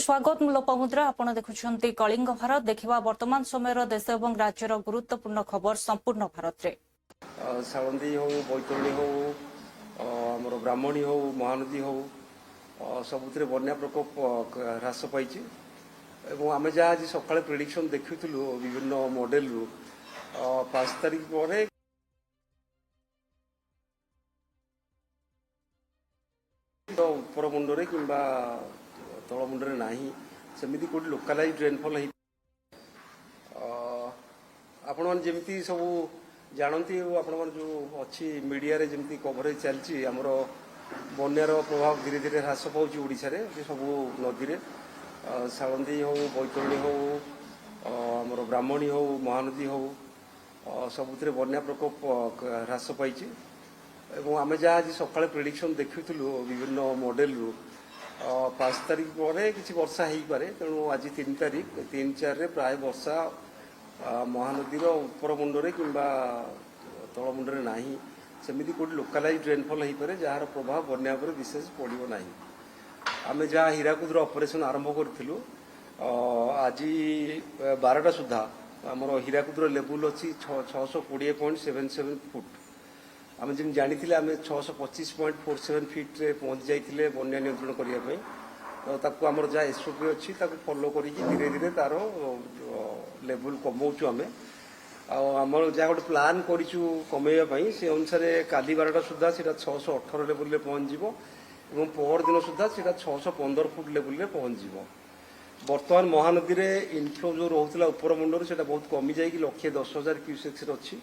स्वागत लोपमुद्रा आपण देखुछन्ती कलिंग भारत देखिबा वर्तमान समय देश और राज्यर गुरुत्वपूर्ण खबर संपूर्ण भारत रे सावंदी हो बैतरणी हो आमर ब्राह्मणी हो महानदी हो सबुथिरे बन्या प्रकोप ह्रास पाई आम जहाँ आज सकाଳେ प्रेडिक्शन देखुलु विभिन्न मॉडल रु 5 तारिख पर उत्तर मुंडरे कि तल मुंडरे नाही सेमिति कोटी लोकालाइज रेनफॉल आपण मैंने जमी सब जानती आपण जो अच्छी मीडिया रे जमी कवरेज चलती आमर बन्यार प्रभाव धीरे धीरे ह्रास पाँच ओडिशा रे सब नदी रे सावंदी हो बैतरणी हो आमर ब्राह्मणी हो महानदी हो सबुथिरे बन्या प्रकोप ह्रास पाई आम जहाँ आज सकाळे प्रेडिक्शन देखुलु विभिन्न मॉडल रु 5 तारिख पर किसी वर्षा हो पारे तेणु आज 3 तारिख 3-4 रे प्राय वर्षा महानदीर उत्तर मुंडरे कि तल मुंडरे नाही सेमिति कोटी लोकालाइज रेनफॉल हो पारे जार प्रभाव बन्या पर विशेष पड़ो ना आम जहाँ हीराकुद ऑपरेशन आरंभ करूँ आज 12टा सुधा आमर हीराकुद लेवल अच्छी 620.77 फुट आम जमी जानी आम 625.47 फीट रे पहुँच जाइए बन्या नियंत्रण करने ताकू आमर जहाँ एसओपी अच्छी फॉलो करी धीरे धीरे तार लेवल कमाऊँ आम आमर जहाँ गोटे प्लान करूँ कमेवाई से अनुसार काली 12टा सुधा 618 लेवल पहुँच और पर दिन सुधा 615 फुट लेवल पहुँच बर्तमान महानदी रे इनफ्लो जो रोला उपर मुंडर से बहुत कमी जाए 1,10,000 क्यूसेक्स अच्छी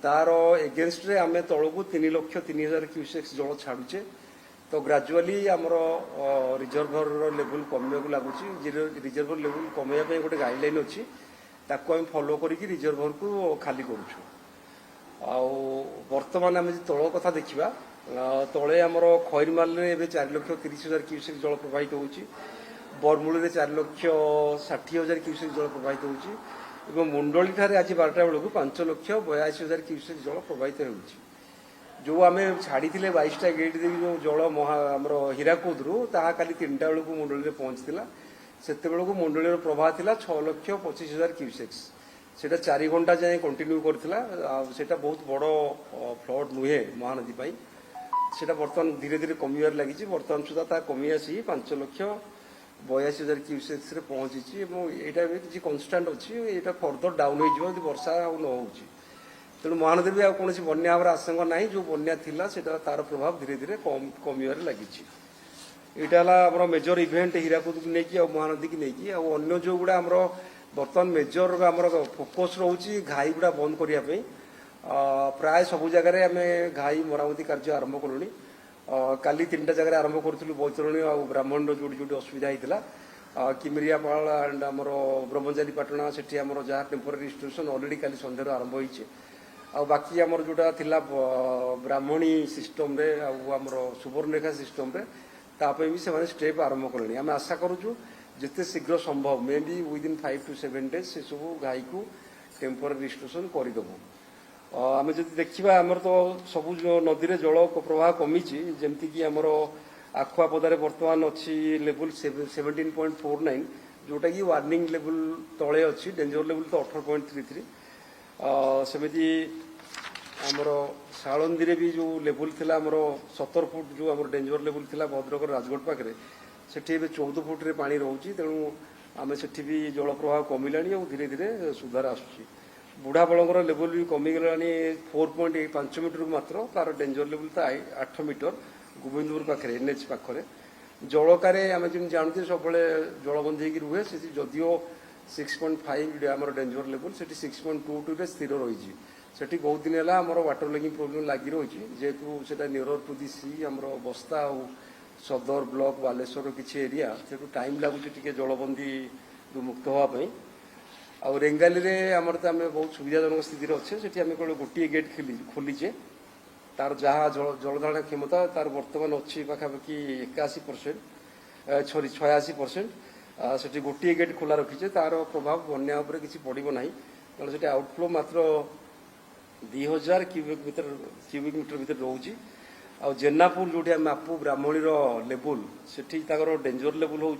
तार एगेन्स्ट रे आमे तलू 3,03,000 क्यूसेक्स जल छाड़ुचे तो ग्राजुअली आमर रिजर्भर लेवल कमिया लगुच रिजर्भर लेवल कमेवाई गोटे गाइडलाइन अच्छी ताको आम फॉलो करी रिजर्भर को खाली करुछु वर्तमान आम तल कथा देखा तले आमर खैरमाल 4,30,000 क्यूसेक्स जल प्रवाहित होची बरमूल 4,60,000 क्यूसेक्स जल प्रवाहित होची एवं मुंडली ठारे आज 12टा बेलू 5,82,000 क्यूसेक जल प्रवाहित होची जो आम छाड़ी 22टा गेट देवी जो जल आमर हीराकुद रु ताहा काली 3टा बेलू मुंडली पहुंचला से मुंडली प्रवाह था 6,25,000 क्यूसेक्स सेटा 4 घंटा जाए कंटिन्यू करथिला सेटा बहुत बड़ फ्लड नुहे महानदी पाई सेटा बर्तमान धीरे धीरे कमिबार लगी बर्तमान सुधा ता कमी आसी 5,82,000 क्यूसेक्स रे पहुंची यहाँ किसी कन्स्टाट अच्छी यहाँ फर्दर डाउन हो वर्षा न हो तेणु महानदी भी कौन बन्या आशंका ना जो बन्या थिला सेटा तार प्रभाव धीरे धीरे कमिबार लगी यहाँ मेजर इवेंट हीराकुद को लेकिन महानदी की लेकिन अन्य जो गुड़ा आमर बर्तमान मेजर आमर फोकस रोचे घाई गुड़ा बंद करने प्राय सबु जगार आम घाई मरामती कार्य आरंभ कलुनी काली 3टा जगह आरंभ करूँ बैतरणी और ब्राह्मण जोटी जोटी असुविधा होता किमिरियापाल एंड आमर ब्रह्मचारी पाटना से जहाँ टेम्पोरारी सिचुएसन अलरेडी काली संध्यार आरंभ हो बाकी आमर जोटा थिला ब्राह्मणी सिस्टम रे आमर सुवर्णरेखा सिस्टम रे तापे भी से स्टेप आरंभ कले आम आशा करूँ जिते शीघ्र संभव मेबी विदिन 5 to 7 days से सब घाई को टेम्पोरारी सिचुएसन करदेबू आम जो देखा आमर तो सबू नदी रे जल प्रवाह कमी जमती कि आमर आखुआपदारे बर्तमान अच्छी लेवल 17.49 जोटा कि वार्निंग लेवल तले अच्छी डेंजर लेवल तो 18.33 सेमती आमर सालंदी रे भी जो लेवल थिला आमर 17 फुट जो आमर डेंजर लेवल थिला भद्रक राजगढ़ पाखे सेठी 14 फुट रे पानी रोची तेणु आम सेठी भी जल प्रवाह कमिलानी और धीरे धीरे सुधार आसुची बुढ़ा बलंगर लेवल भी कमिगला 4.5 मीटर मात्र तार डेंजर लेवल तो 8 मीटर गोविंदपुर पाखे NH पाखे जलकार आम जमी जानते सब जलबंदी रुहे से जदियो 6.5 आम डेंजर लेवल से 6.22 रे स्थिर रही से बहुत दिन है आम वाटर लैगिंग प्रोब्लेम लगी रही जेहेतु से नियर टू दि सी आम बस्ता और सदर ब्लॉक बालेश्वर किसी एरिया से टाइम लगुच जलबंदी मुक्त होगापी आ रेंगाली रे आमर तो आम बहुत सुविधाजनक स्थिति अच्छे से केवल गोटे गेट खोलीचे तार जहाँ जलधारण क्षमता तार बर्तमान अच्छी पाखापाखि 81% सॉरी 86% से गोटे गेट खोला रखीचे तार प्रभाव बन्या किसी पड़ो ना तेना से आउटफ्लो मात्र 2,000 क्यूबिक मीटर भर रोचे आ जेनापुर जो आम आपू ब्राह्मणी लेवल से डेंजर लेवल हूँ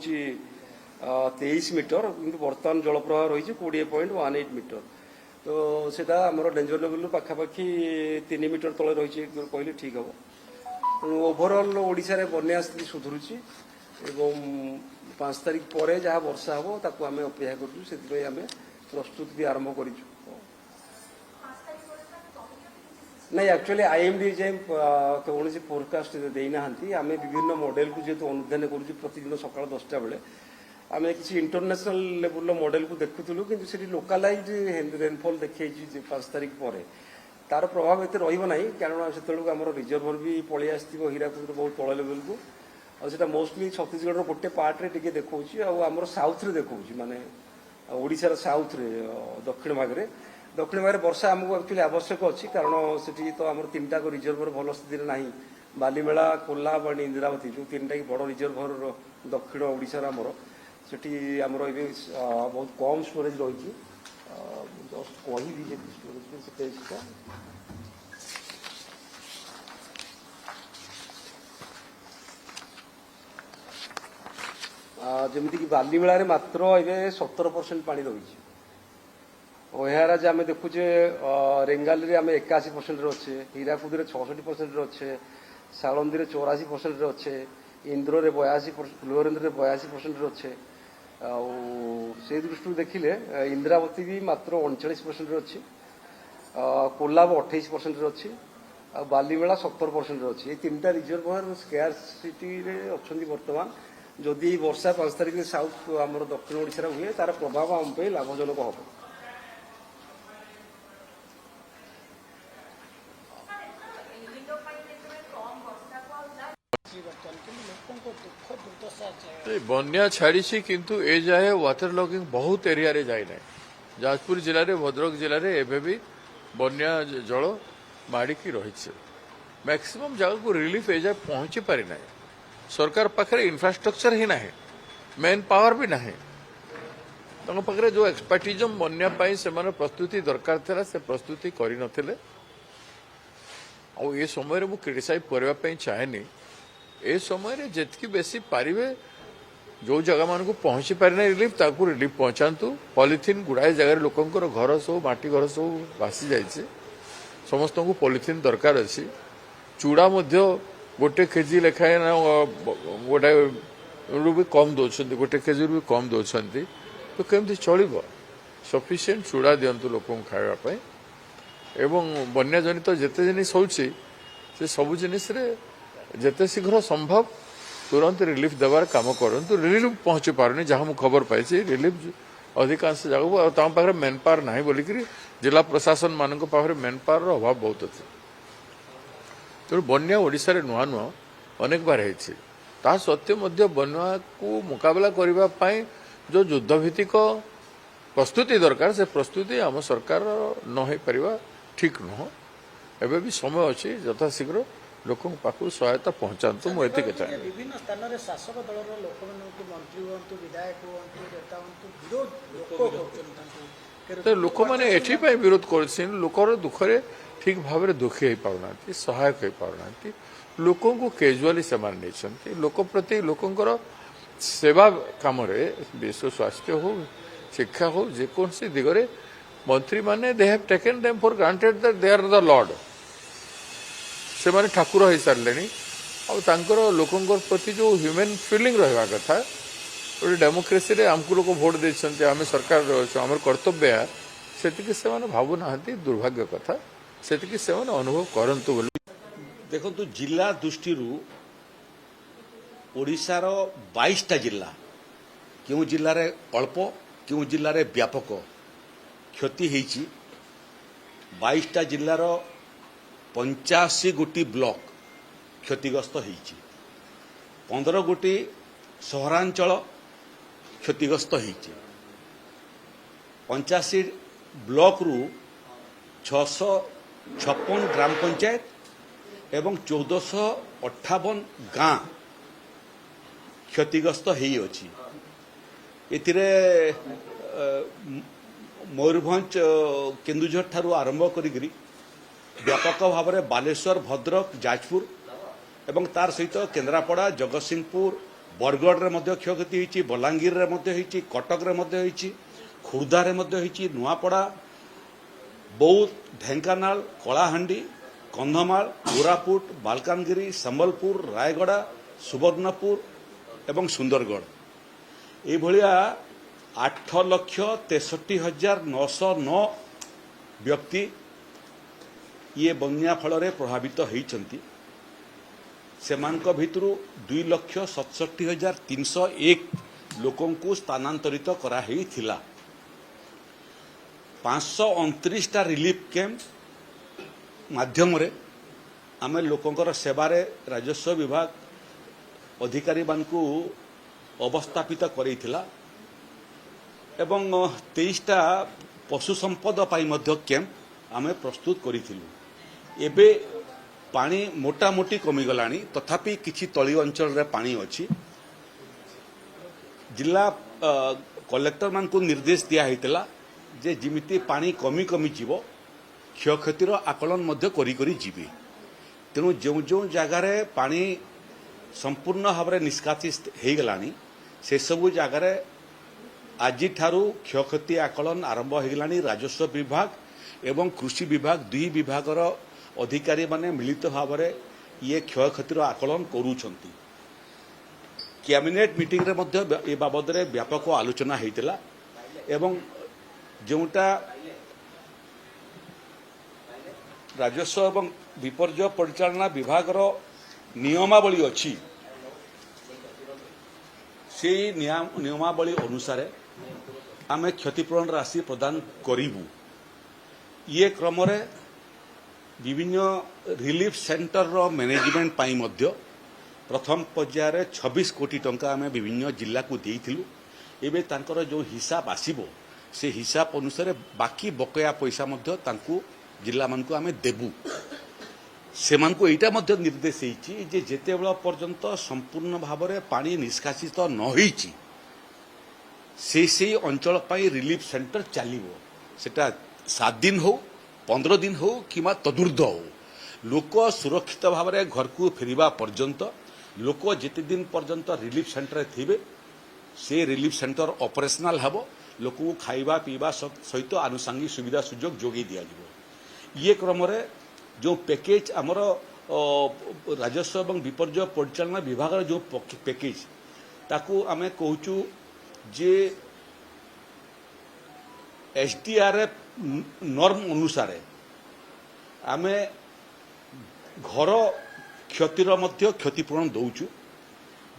23 मीटर किंतु वर्तमान जल प्रवाह रही 20.18 मीटर तो सेटा आमर डेंजर लेवल पाखापाखि 3 मीटर तले रही कहले ठीक हम तेणु ओभरअल ओडिशा रे बन्या स्थिति सुधुरुची एवं 5 तारिख पर जहाँ वर्षा हम ताकू आम अपेक्षा करूँ से आम प्रस्तुति भी आरंभ करूँ नहीं एक्चुअली आईएमडी जाए कौन फोरकास्ट देना आम विभिन्न मॉडल को जेहतु अनुधान करूँ प्रतिदिन सकाल 10टा बेले आम किसी इंटरनेशनल लेवल मॉडल को देखुलु कि से लोकालाइज रेनफॉल देखी 5 तारिख पर तार प्रभाव एत रही कारण से आम रिजर्भर भी पलि आसो हीराकुद बहुत तल लेवल को आटा मोस्टली छत्तीसगढ़ गोटे पार्टे टे देखा आमर साउथ रे देखा माने ओडिशार साउथ रे दक्षिण भाग में वर्षा आमको एक्चुअली आवश्यक अच्छी कारण से तो आम 3टा रिजर्भर भल स्थिति ना बालीमेला कोल्हाब इंदिरावती जो 3टा की बड़ रिजर्भर दक्षिण ओडिशार आमर सेठी आमर ए बहुत कम स्टोरेज रही जस्ट कही स्टोरेज जमीक बालीमेला मात्र ए 70% पानी रही ओहाराज आम देखुचे रेंगाली आम 81% अच्छे हीराकुद 66% अच्छे सालंदी 84% अच्छे इंद्र 82 फुलरेन्द्र 82% अच्छे से दृष्टि देखिले इंदिरावती भी मात्र 39% अच्छी कोल्हाब 28% अच्छी बालीमेला 70% अच्छी ये 3टा रिजर्भर स्केयरसिटी अच्छा बर्तमान जदि वर्षा 5 तारिख साउथ आमर दक्षिण ओडिशा हुए तार प्रभाव आम पे लाभजनक हम बन्या छाड़ी किंतु ए जाए वाटर लॉगिंग बहुत एरिया रे जाए ना जाजपुर जिले में भद्रक जिले में एबे भी बन्या जल माड़िकी रही मैक्सिमम जगह को रिलीफ ए जाए पहुंची पारि ना सरकार पाखे इंफ्रास्ट्रक्चर ही ना मेन पावर भी ना पाखे जो एक्सपर्टिजम बन्या से प्रस्तुति दरकार था से प्रस्तुति कर नथिले ये समय मु क्रिटिसाइज करने चाहेनी ए समय जितकी बेसी पारे जो जगह मान को पहुंची पारे रिलीफ ताकू रिलीफ पहुंचातु पॉलिथिन गुड़ाए जगह लोकंर घर सब माटी घर सब भासी जाइए समस्त को पॉलिथिन दरकार अच्छी चूड़ा गोटे केजी लेखाए ना गोटे भी कम दौरान गोटे केजी भी कम दौरान तो केमती चलो सफिशिएंट चूड़ा दिंतु लोक खावाई एवं बन्या जनित जिते जिनिस होची से सबु जिनिस रे जिते शीघ्र संभव तुरंत रिलीफ देवार काम करंतु रिलीफ पहुंची पारुनी जहां मु खबर पाई रिलीफ अधिकांश जगह पाखे मेन पावर ना बोलिक जिला प्रशासन मान पाखे मेन पावर अभाव बहुत अच्छे तेणु बन्या ओडिशा रे नुआ नुआ अनेक बार है सत्वे बन्या को मुकाबला करने जो युद्धभित्तिक प्रस्तुति दरकार से प्रस्तुति आम सरकार न हो पार ठीक नुह एवं भी समय अच्छी यथाशीघ्र लोक पाखु सहायता पहुंचातु मुझे चाहे विभिन्न स्थान में शासक दल लोक मंत्री हूँ विधायक हूँ नेता हूँ लोक मैंने एपाई विरोध कर लोकर दुखरे ठीक भाव में दुखी हो पाना सहायक हो पाना लोक को कैजुआली से नहीं लोक प्रति लोकंर सेवा काम विश्व स्वास्थ्य हो शिक्षा हो जेकोसी दिगरे मंत्री माने they have taken them for granted that they are the lord से माने ठाकुर हो सारे आर लोकंर प्रति जो ह्यूमन फीलिंग रहा कथा गोटे डेमोक्रेसी रे आमको लोक भोट देते आम सरकार आम कर्तव्य से भावुना दुर्भाग्य कथा से अनुभव करंतु देखो जिला दृष्टि ओडिशार 22टा जिला क्यों जिले में अल्प क्यों जिले में व्यापक क्षति होती 22टा जिलार 85 गोटी ब्लॉक क्षतिग्रस्त होती 15 गोटी सहरांचल क्षतिग्रस्त होती 85 ब्लॉक रु 656 ग्राम पंचायत एवं 1458 गाँ क्षतिग्रस्त होती एथिरे मयूरभंज केन्दुझर ठारू आरंभ करी व्यापक भाव में बालेश्वर भद्रक जाजपुर एवं तार सहित केन्द्रापड़ा जगतसिंहपुर बरगढ़ में क्षयक्षति होती, बलांगीर में कटक में खुर्दारे होती, नुआपड़ा, बौद्ध, ढेंकानाल, कलाहांडी, कंधमाल, कोरापुट, मालकानगिरी, संबलपुर, रायगड़ा, सुवर्णपुर एवं सुंदरगढ़ ये 8,63,909 व्यक्ति ये बन्या फल प्रभावित होती। सेमानक भितरु 2,67,301 लोकों को स्थानांतरित कराही थिला। 529टा रिलीफ कैंप माध्यम रे आमे लोकंकर सेवारे राजस्व विभाग अधिकारी मानकु अवस्थापित करेइथिला एवं 23टा पशु संपद पाई मध्य कैंप आमे प्रस्तुत करिथिलु। एबे पानी मोटामोटी कमिगलानी, तथापि किछि तली अंचल रे पानी अछि। जिला कलेक्टर मानकु निर्देश दिया हैतला जे जिमिति पानी कमी कमी जीवो क्षयक्षतिर आकलन मध्य करी करी जीवे। तेणु जो जो जगार पानी संपूर्ण भाव में निष्कासित हो गलानी से सबु जगार आज क्षयक्षति आकलन आरंभ हो गलानी। राजस्व विभाग एवं कृषि विभाग दुई विभागर अधिकारी माने मिलित भाव में ये क्षयक्षतिर आकलन करूछंती। कैबिनेट मीटिंग रे मध्य ए बाबद रे व्यापक आलोचना होइतिला एवं जोटा राजस्व एवं विपर्यय परिचालना विभागर नियमावली अच्छी से नियमावली अनुसार आमे क्षतिपूरण राशि प्रदान करिबु। ये क्रम रे विभिन्न रिलीफ सेंटर रो मैनेजमेंट पाई मध्य प्रथम पर्यायर 26 कोटी टंका आमे विभिन्न जिला को देइथिलु। एबे तांकर जो हिसाब आसीबो से हिसाब अनुसार बाकी बकया पैसा मध्य तांकु जिला मानकु आमे देबु। सेमानकु एटा मध्य निर्देश हेछि जे जेतेबेला पर्यंत संपूर्ण भाव में पानी निष्कासित न होईछि से अंचल पाई रिलीफ सेंटर चलिबो। सेटा 7 दिन हो 15 दिन हो किमा तदुर्ध हो लोक सुरक्षित भाव में घर को फेरिबा पर्यंत लोक जेते दिन पर्यंत रिलीफ सेंटर थिबे से रिलीफ सेंटर ऑपरेशनल हबो। लोक को खाइबा पीबा सहित आनुषंगिक सुविधा सुजोग जोगी दिया जिवो। ये क्रम रे जो पैकेज आमर राजस्व एवं विपर्यय परिचालना विभाग जो पैकेज ताकू आमे कहूचु जे एसडीआरएफ नॉर्म अनुसार आमे घर क्षतिर मध्य क्षतिपूरण दौचु।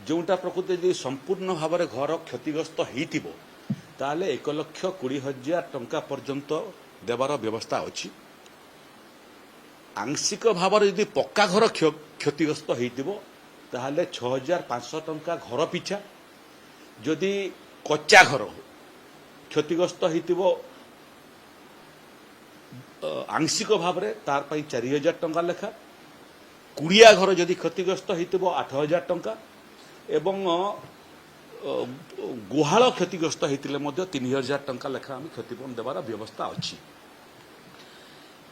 जोटा प्रकृति यदि संपूर्ण भाव में घर क्षतिग्रस्त होइतिबो ताले 1,20,000 टंका पर्यंत देवार व्यवस्था अछि। आंशिक भाव में यदि पक्का घर क्षतिग्रस्त होइतिबो ताले 6,500 टंका घर पिछा। जदि कच्चा घर क्षतिग्रस्त होइतिबो आंशिक भाव में तार पई 4,000 टंका लेखा। कुड़िया घर जदि क्षतिग्रस्त होइतिबो 8,000 टंका एवं गुहाल क्षतिग्रस्त होइतिले मध्य 3,000 टंका लेखा आम क्षतिपूरण देवार व्यवस्था अछि।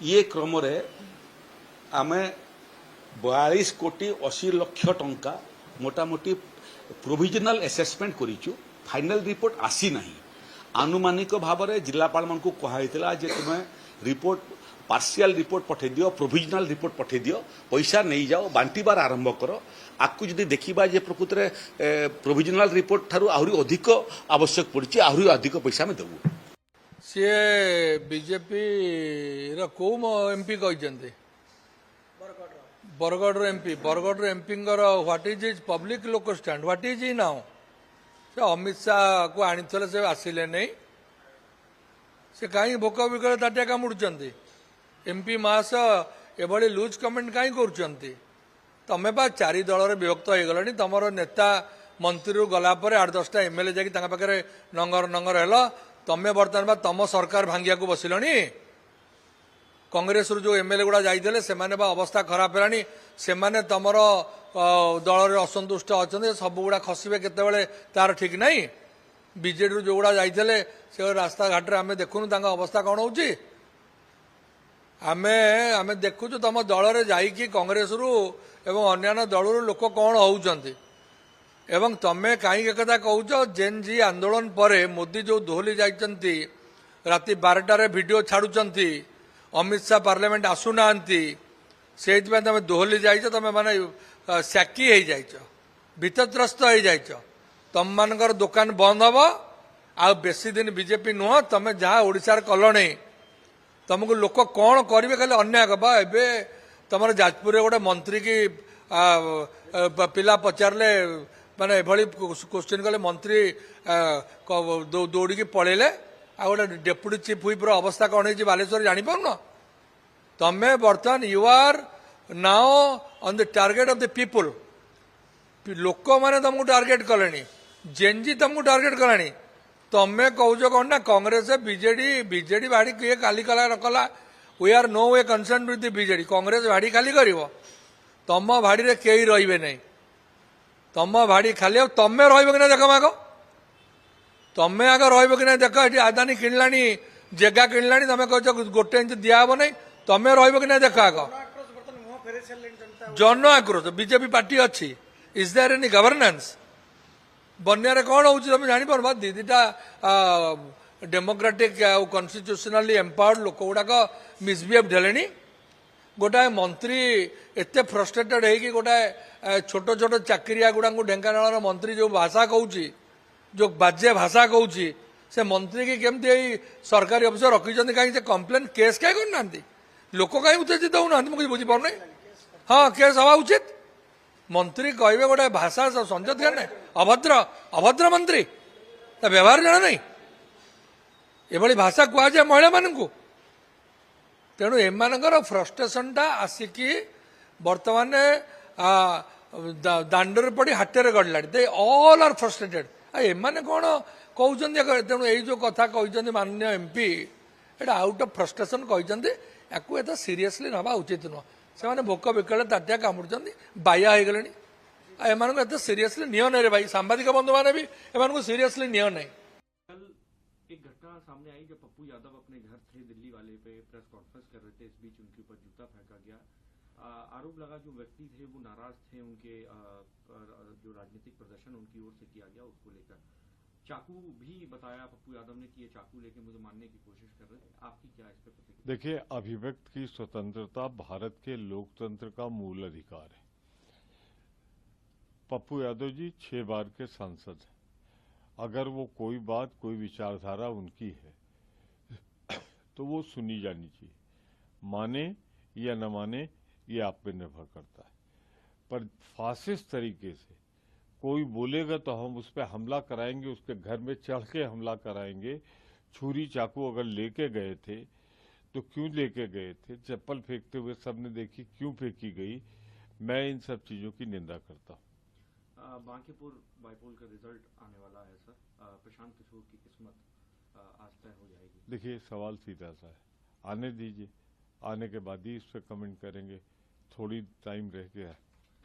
ये क्रम रे आमे 42 कोटी 80 लक्ष टंका मोटामोटी प्रोविजनल एसेसमेंट करिचु। फाइनल रिपोर्ट आसी नहीं। आनुमानिक भाव में जिलापाल मानकु कहाइतिला जे तुमे रिपोर्ट पार्शियल रिपोर्ट पठे दियो, प्रोविजनल रिपोर्ट पठे दियो, पैसा नहीं जाओ बांटीबार आरंभ करो। आपको जदि देखिबा जे प्रकृत रे प्रोविजनल रिपोर्ट थारु आहुरी अधिक आवश्यक पड़छि, आहुरी अधिक पैसा में देबु। सी बीजेपी रो को एमपी कहते Bargarh MP MP what is is public लोक स्टैंड व्हाट इज इ नाउ से अमित शाह को आनी से आसिले नहीं से कहीं भोक विकल ताटिया कामुड़ुंट एमपी मास एभली लुज कमेंट कहीं कर तमें बा 4 दल विभक्त हो गला। तुम नेता मंत्री गला 8-10टा एमएलए जाके नंगर नंगर हेल तमें बर्तमान बा तुम सरकार भांगिया को बसिल। कांग्रेस जो एमएलए गुड़ा जाइए से अवस्था खराब है से तुमर दल असंतुष्ट अच्छा सब गुड़ा खसबे केतबेले तार ठीक नहीं। बीजेडी जो गुड़ा जाइए से रास्ता घाट आम देखुन अवस्था कौन हो आम देखु तुम दल रे जाइए कांग्रेस रु एवं अन्य दल लोक कौन होउचंती एवं तमें कहीं कथा कहूच जेन जी आंदोलन पर मोदी जो दोहली जाइछंती राति 12टार वीडियो छाड़ुचंती अमित शाह पार्लियामेंट आसुना से तुम दोहली जाइछ तुम माने साकी हो जाइछ भीतत्रस्त हो जाइछ तुम मानकर दुकान बंद हम आ बेसी दिन बीजेपी नुह तुम जहाँ ओडिशार कलनी तुमको लोक कौन करेंगे खाली अन्याय बा ए तुम जाजपुर गोटे मंत्री की पिला पचारे माने एभली क्वेश्चन कले मंत्री दौड़ी पलैले आ गोटे डेप्यूटी चीफ व्हिप अवस्था कौन है बालेश्वर जापार तमें बर्तमान you are now on the target of the people लोक मैंने तुमको टार्गेट कले जेनजी तुमको टार्गेट कलानी तमें कौच कौन ना कांग्रेस बीजेडी भाड़ी किए खाली कला न कला we are no way concern with the BJD Congress भाड़ी खाली कर तुम भाड़ी रे कई रे नहीं तुम भाड़ी खाली तमें रहा देख माग तमें आग रहा देख ये आदानी किणला जगह किणला तुम कह गोटे इंच दिहब नहीं तमें रहा देख आग जन आक्रोश बीजेपी पार्टी अच्छी इज देयर एनी गवर्नेंस बन्या कौन हो तुम जापर दीटा डेमोक्रेटिक कन्स्टिट्यूशनली एम्पावर्ड लोक गुड़ाक मिसबिहेव हेले गोटाए मंत्री एत फ्रस्ट्रेटेड होगी गोटाए छोट छोट चाकरिया गुड़ा ढेंकानाल मंत्री जो भाषा कहूँ जो बाजे भाषा कहूँ से मंत्री की केमती सरकारी अफिसर रखी कहीं कंप्लेन केस क्या करना लोक कहीं उत्तेजित होना मुझे बुझीपार हाँ केस हवा उचित मंत्री कहे गोटे भाषा संजत ध्यान ना अभद्र अभद्र मंत्री व्यवहार जाना नहीं ये भाषा कहुए महिला मानू तेणु एमानकर फ्रस्ट्रेशन टा आसिकी बर्तमान दांडर पड़ी हाटर गड़ला दे ऑल आर फ्रस्ट्रेटेड एमाने कौन कहते तेणु यही जो कथा कहते माननीय MP Etah out of frustration कहते या एत सीरियसली नवा उचित नुह से भोक बिकले ताटिया कामुड़ बाया हो गले एम एत सीरियसली नियो नहीं रे भाई सांबादिक बंधु मैंने भी एम सीरियसली नियो नहीं। कल एक घटना सामने आई जब पप्पू यादव अपने घर थे दिल्ली वाले पे प्रेस कॉन्फ्रेंस कर रहे थे इस बीच उनके ऊपर जूता फेंका गया आरोप लगा जो व्यक्ति थे वो नाराज थे उनके जो राजनीतिक प्रदर्शन उनकी ओर से किया गया उसको लेकर चाकू भी बताया पप्पू यादव ने कि ये चाकू लेके मुझे मारने की कोशिश कर रहे थे आपकी क्या इस पर प्रतिक्रिया? देखिए अभिव्यक्ति की स्वतंत्रता भारत के लोकतंत्र का मूल अधिकार है। पप्पू यादव जी 6 बार के सांसद हैं। अगर वो कोई बात कोई विचारधारा उनकी है तो वो सुनी जानी चाहिए, माने या न माने ये आप पे निर्भर करता है। पर फासिस्ट तरीके से कोई बोलेगा तो हम उस पर हमला कराएंगे, उसके घर में चढ़ के हमला कराएंगे। छुरी चाकू अगर लेके गए थे तो क्यों लेके गए थे? चप्पल फेंकते हुए सबने देखी, क्यों फेंकी गई? मैं इन सब चीजों की निंदा करता हूँ। बांकीपुर बाईपोल का रिजल्ट आने वाला है सर, प्रशांत किशोर की किस्मत आज तय हो जाएगी। देखिए सवाल सीधा सा है, आने दीजिए, आने के बाद ही इस पर कमेंट करेंगे, थोड़ी टाइम रह गया है।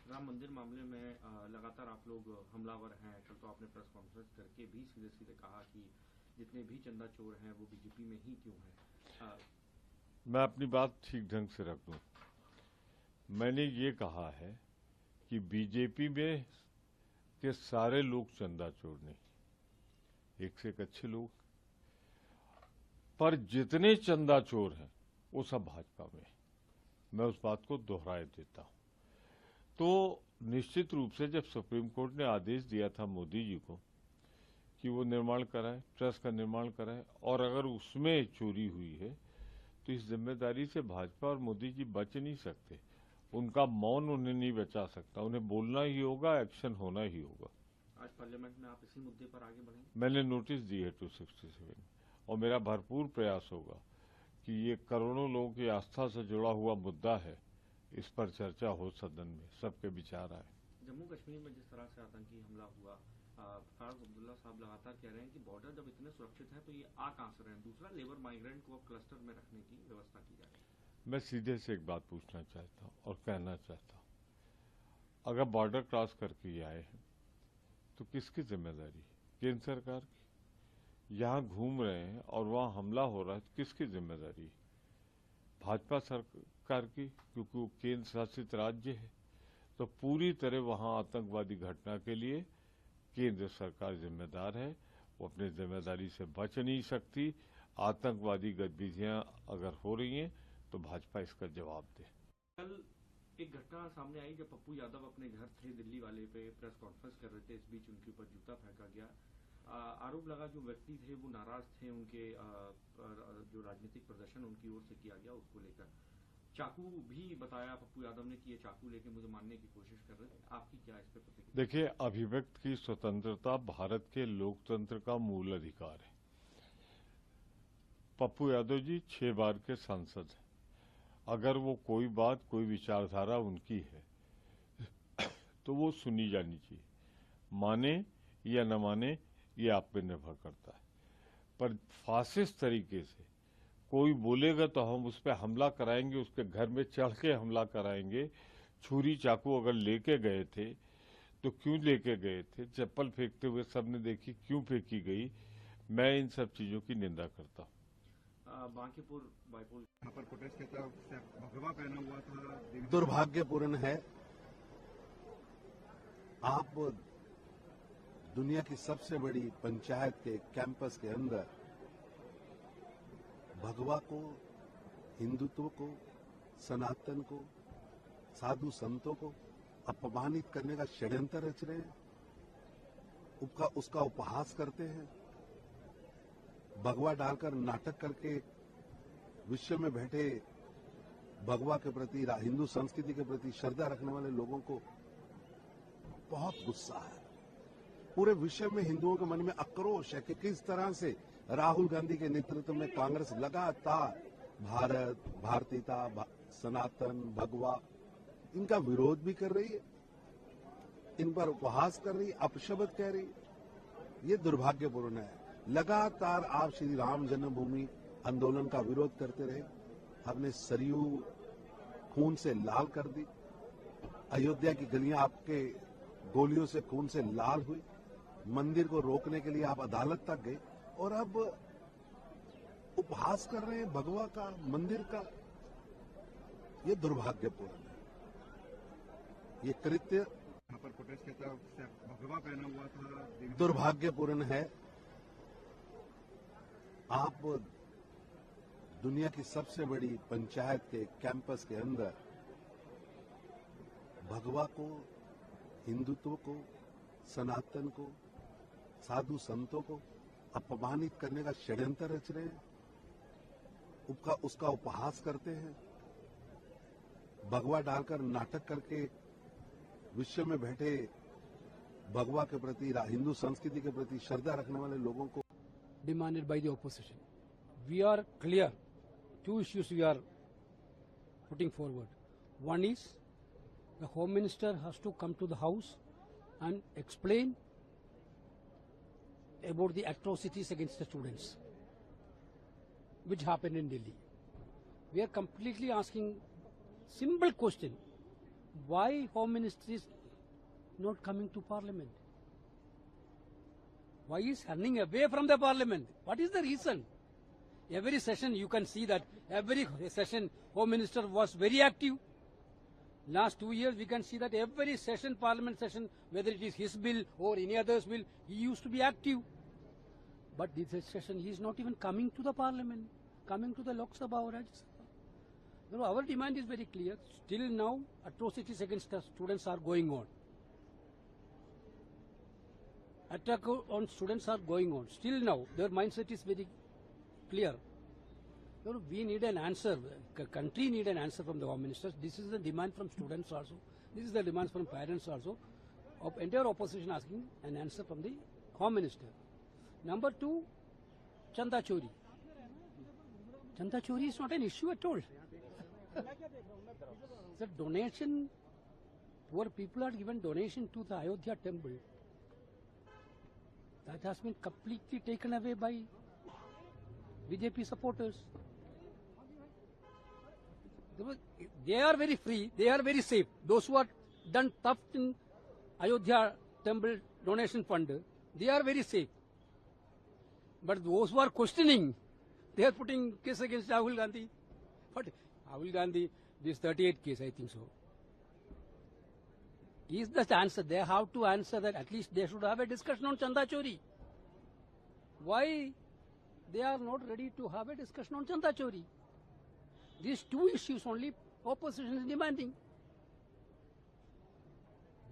राम मंदिर मामले में लगातार आप लोग हमलावर हैं। कल तो आपने प्रेस कॉन्फ्रेंस करके भी सीधे सीधे कहा कि जितने भी चंदा चोर हैं वो बीजेपी में ही क्यों हैं। मैं अपनी बात ठीक ढंग से रख दूं। मैंने ये कहा है कि बीजेपी में के सारे लोग चंदा चोर नहीं, एक से एक अच्छे लोग, पर जितने चंदा चोर हैं वो सब भाजपा में। मैं उस बात को दोहराए देता हूं। तो निश्चित रूप से जब सुप्रीम कोर्ट ने आदेश दिया था मोदी जी को कि वो निर्माण कराए, ट्रस्ट का निर्माण कराए, और अगर उसमें चोरी हुई है तो इस जिम्मेदारी से भाजपा और मोदी जी बच नहीं सकते। उनका मौन उन्हें नहीं बचा सकता, उन्हें बोलना ही होगा, एक्शन होना ही होगा। आज पार्लियामेंट में आप इसी मुद्दे पर आगे बढ़ेंगे? मैंने नोटिस दी है 267 और मेरा भरपूर प्रयास होगा कि ये करोड़ों लोगों की आस्था से जुड़ा हुआ मुद्दा है, इस पर चर्चा हो सदन में, सबके विचार आए। जम्मू कश्मीर में जिस तरह से आतंकी हमला हुआ, फारूक अब्दुल्ला साहब लगातार कह रहे हैं कि बॉर्डर जब इतने सुरक्षित है तो ये आ कहां से रहे हैं। दूसरा, लेबर माइग्रेंट को अब क्लस्टर में रखने की व्यवस्था की जाए। मैं सीधे से एक बात पूछना चाहता हूँ और कहना चाहता हूँ, अगर बॉर्डर क्रॉस करके ये आए हैं तो किसकी जिम्मेदारी? केंद्र सरकार की। यहाँ घूम रहे हैं और वहाँ हमला हो रहा है तो किसकी जिम्मेदारी? भाजपा सरकार की, क्योंकि वो केंद्र शासित राज्य है। तो पूरी तरह वहाँ आतंकवादी घटना के लिए केंद्र सरकार जिम्मेदार है, वो अपनी जिम्मेदारी से बच नहीं सकती। आतंकवादी गतिविधियां अगर हो रही हैं तो भाजपा इसका जवाब दे। कल एक घटना सामने आई जब पप्पू यादव अपने घर थे दिल्ली वाले पे प्रेस कॉन्फ्रेंस कर रहे थे, इस बीच उनके ऊपर जूता फेंका गया। आरोप लगा जो व्यक्ति थे वो नाराज थे, उनके जो राजनीतिक प्रदर्शन उनकी ओर से किया गया उसको लेकर। चाकू भी बताया पप्पू यादव ने कि ये चाकू लेके मुझे मारने की कोशिश कर रहे थे। आपकी क्या इस पर प्रतिक्रिया? देखिए, अभिव्यक्ति की स्वतंत्रता भारत के लोकतंत्र का मूल अधिकार है। पप्पू यादव जी 6 बार के सांसद हैं। अगर वो कोई बात, कोई विचारधारा उनकी है तो वो सुनी जानी चाहिए। माने या न माने ये आप पे निर्भर करता है, पर फासिस्ट तरीके से कोई बोलेगा तो हम उस पर हमला कराएंगे, उसके घर में चढ़ के हमला कराएंगे। छुरी चाकू अगर लेके गए थे तो क्यों लेके गए थे? चप्पल फेंकते हुए सबने देखी, क्यों फेंकी गई? मैं इन सब चीजों की निंदा करता हूँ। बांकीपुर बाईपुल यहाँ पर प्रोटेस्ट के तहत भगवा पहना हुआ था। दुर्भाग्यपूर्ण है, आप दुनिया की सबसे बड़ी पंचायत के कैंपस के अंदर भगवा को, हिंदुत्व को, सनातन को, साधु संतों को अपमानित करने का षड्यंत्र रच रहे हैं, उसका उपहास करते हैं। भगवा डालकर नाटक करके विश्व में बैठे भगवा के प्रति, हिंदू संस्कृति के प्रति श्रद्धा रखने वाले लोगों को बहुत गुस्सा है। पूरे विश्व में हिंदुओं के मन में आक्रोश है कि किस तरह से राहुल गांधी के नेतृत्व में कांग्रेस लगातार भारत, भारतीयता, सनातन, भगवा इनका विरोध भी कर रही है, इन पर उपहास कर रही है, अपशब्द कह रही है। ये दुर्भाग्यपूर्ण है। लगातार आप श्री राम जन्मभूमि आंदोलन का विरोध करते रहे, आपने सरयू खून से लाल कर दी, अयोध्या की गलियां आपके गोलियों से खून से लाल हुई, मंदिर को रोकने के लिए आप अदालत तक गए और अब उपहास कर रहे हैं भगवा का, मंदिर का। ये दुर्भाग्यपूर्ण है। ये कृत्य यहाँ पर प्रोटेस्ट के तहत भगवा पहना हुआ था। दुर्भाग्यपूर्ण है। आप दुनिया की सबसे बड़ी पंचायत के कैंपस के अंदर भगवा को, हिंदुत्व को, सनातन को, साधु संतों को अपमानित करने का षड्यंत्र रच रहे हैं, उसका उपहास करते हैं। भगवा डालकर नाटक करके विश्व में बैठे भगवा के प्रति, हिंदू संस्कृति के प्रति श्रद्धा रखने वाले लोगों को demanded by the opposition. We are clear. 2 issues we are putting forward. One is the Home Minister has to come to the House and explain about the atrocities against the students which happened in Delhi. We are completely asking simple question. Why Home Minister is not coming to Parliament? Why is running away from the Parliament? What is the reason? Every session you can see that every session Home Minister was very active. Last 2 years we can see that every session, Parliament session, whether it is his bill or any other's bill, he used to be active. But this session he is not even coming to the Parliament, coming to the Lok Sabha or Rajya Sabha. No, our demand is very clear. Still now atrocities against the students are going on. Attack on students are going on. Still now, their mindset is very clear. We need an answer. The country need an answer from the Home Minister. This is the demand from students also. This is the demand from parents also. Of entire opposition asking an answer from the Home Minister. Number 2, Chanda Chori. Chanda Chori is not an issue at all. The donation, poor people are given donation to the Ayodhya temple. That has been completely taken away by BJP supporters. They are very free, they are very safe. Those who are done theft in Ayodhya temple donation fund, they are very safe. But those who are questioning, they are putting case against Rahul Gandhi. But Rahul Gandhi, this 38 case, I think so. is the answer. They have to answer that. At least they should have a discussion on Chanda Chori. Why they are not ready to have a discussion on Chanda Chori? These two issues only opposition is demanding.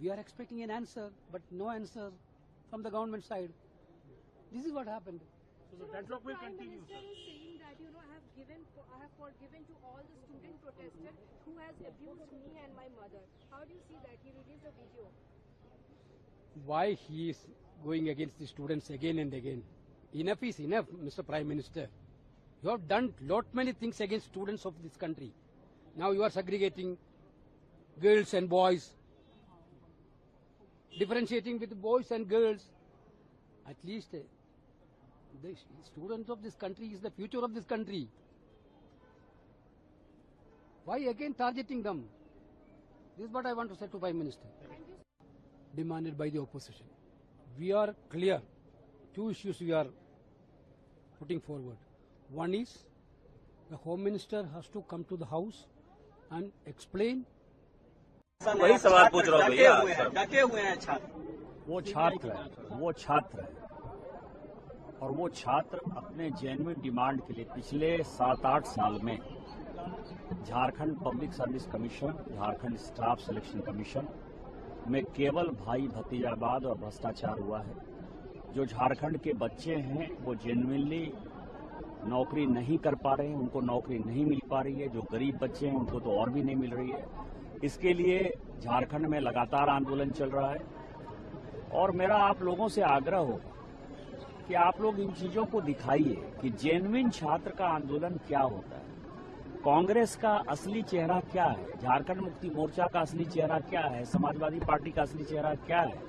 We are expecting an answer, but no answer from the government side. This is what happened. So the deadlock will Prime continue, Minister is saying that, I have forgiven to all the student protesters who has abused me and my mother. How do you see that? He released a video. Why he is going against the students again and again? Enough is enough, Mr. Prime Minister. You have done lot many things against students of this country. Now you are segregating girls and boys, differentiating with boys and girls. At least the students of this country is the future of this country. Why again targeting them? This is what I want to say to Prime Minister. Demanded by the opposition. We are clear. Two issues we are putting forward. One is the Home Minister has to come to the House and explain. वही सवाल पूछ रहा हूँ भैया। डटे हुए हैं छात्र। वो छात्र है और वो छात्र अपने जेन्युइन डिमांड के लिए पिछले 7-8 साल में Jharkhand public service commission, Jharkhand staff selection commission में केवल भाई भतीजावाद और भ्रष्टाचार हुआ है। जो झारखंड के बच्चे हैं वो जेन्युइनली नौकरी नहीं कर पा रहे हैं, उनको नौकरी नहीं मिल पा रही है। जो गरीब बच्चे हैं उनको तो और भी नहीं मिल रही है। इसके लिए झारखंड में लगातार आंदोलन चल रहा है और मेरा आप लोगों से आग्रह होगा कि आप लोग इन चीजों को दिखाइए कि जेन्युइन छात्र का आंदोलन क्या होता है, कांग्रेस का असली चेहरा क्या है, झारखंड मुक्ति मोर्चा का असली चेहरा क्या है, समाजवादी पार्टी का असली चेहरा क्या है।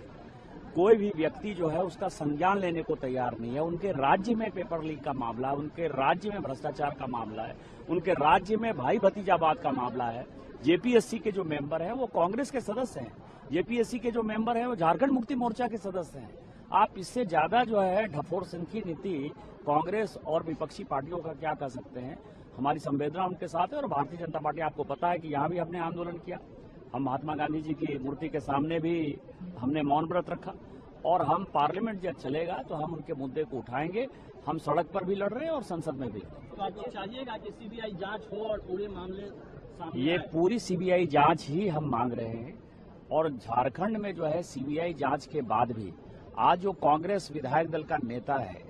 कोई भी व्यक्ति जो है उसका संज्ञान लेने को तैयार नहीं है। उनके राज्य में पेपर लीक का मामला है, उनके राज्य में भ्रष्टाचार का मामला है, उनके राज्य में भाई भतीजावाद का मामला है। जेपीएससी के जो मेंबर हैं वो कांग्रेस के सदस्य हैं, जेपीएससी के जो मेंबर हैं वो झारखंड मुक्ति मोर्चा के सदस्य हैं। आप इससे ज्यादा जो है ढफोर सिंह की नीति कांग्रेस और विपक्षी पार्टियों का क्या कर सकते हैं। हमारी संवेदना उनके साथ है और भारतीय जनता पार्टी, आपको पता है कि यहाँ भी हमने आंदोलन किया। हम महात्मा गांधी जी की मूर्ति के सामने भी हमने मौन व्रत रखा और हम पार्लियामेंट जब चलेगा तो हम उनके मुद्दे को उठाएंगे। हम सड़क पर भी लड़ रहे हैं और संसद में भी। तो आपको चाहिएगा कि सीबीआई जांच हो और पूरे मामले ये पूरी सीबीआई जांच ही हम मांग रहे हैं और झारखंड में जो है सीबीआई जांच के बाद भी आज जो कांग्रेस विधायक दल का नेता है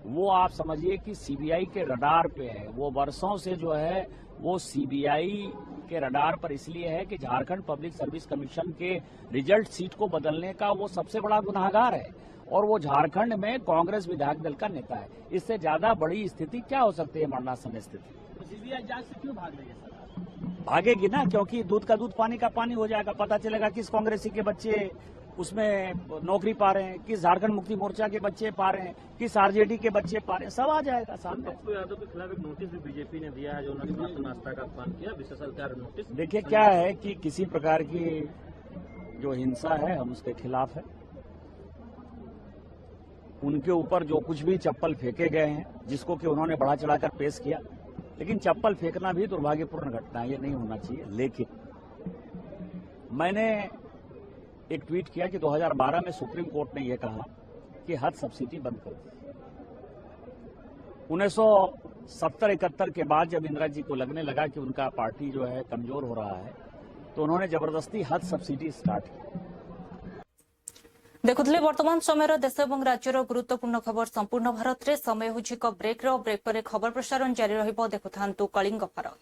वो आप समझिए कि सीबीआई के रडार पे है। वो वर्षों से जो है वो सीबीआई के रडार पर इसलिए है कि झारखंड पब्लिक सर्विस कमीशन के रिजल्ट सीट को बदलने का वो सबसे बड़ा गुनाहगार है और वो झारखंड में कांग्रेस विधायक दल का नेता है। इससे ज्यादा बड़ी स्थिति क्या हो सकती है मरणासन स्थिति। सीबीआई जांच से क्यों भाग रही है? भागेगी ना, क्योंकि दूध का दूध पानी का पानी हो जाएगा। पता चलेगा किस कांग्रेसी के बच्चे उसमें नौकरी पा रहे हैं, किस झारखंड मुक्ति मोर्चा के बच्चे पा रहे हैं, किस आरजेडी के बच्चे पा रहे हैं, सब आ जाएगा सामने। पप्पू यादव के खिलाफ एक नोटिस भी बीजेपी ने दिया है जो उन्होंने नाश्ता का अपमान किया, विशेषाधिकार नोटिस। देखिए क्या है कि किसी प्रकार की जो हिंसा है हम उसके खिलाफ है। उनके ऊपर जो कुछ भी चप्पल फेंके गए हैं जिसको कि उन्होंने बढ़ा चढ़ाकर पेश किया, लेकिन चप्पल फेंकना भी दुर्भाग्यपूर्ण घटना है, ये नहीं होना चाहिए। लेकिन मैंने एक ट्वीट किया कि 2012 में सुप्रीम कोर्ट ने यह कहा कि हज सब्सिडी बंद कर दी। 1970-71 के बाद जब इंदिरा जी को लगने लगा कि उनका पार्टी जो है कमजोर हो रहा है तो उन्होंने जबरदस्ती हज सब्सिडी स्टार्ट की। देखुले वर्तमान समय देश और राज्यर गुरुत्वपूर्ण खबर संपूर्ण भारत में समय हो ब्रेक पर खबर प्रसारण जारी रहिबो। देखुथांतु कलिंग भारत।